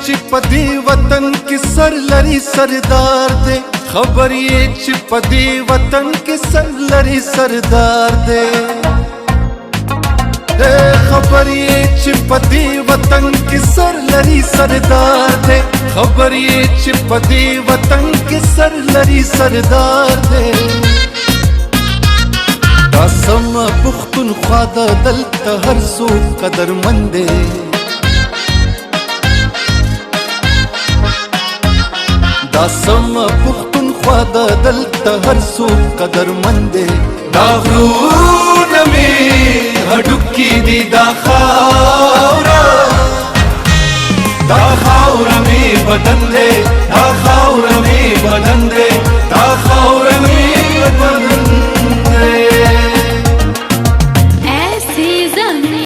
چې په دې وطن کې سر لري سردار دی خبر یې چې په دې وطن کې سر لري سردار دی خبر یې چې په دې وطن کې سر لري سردار دی خبر یې چې په دې وطن کې سر لري سردار دی دا سم پښتونخوا د دلته هر څوک قدرمند دی دا سم پښتونخوا د دلته هر څوک قدرمند دی دا غرونه مې هډوکي دي دا خاوره مې بدن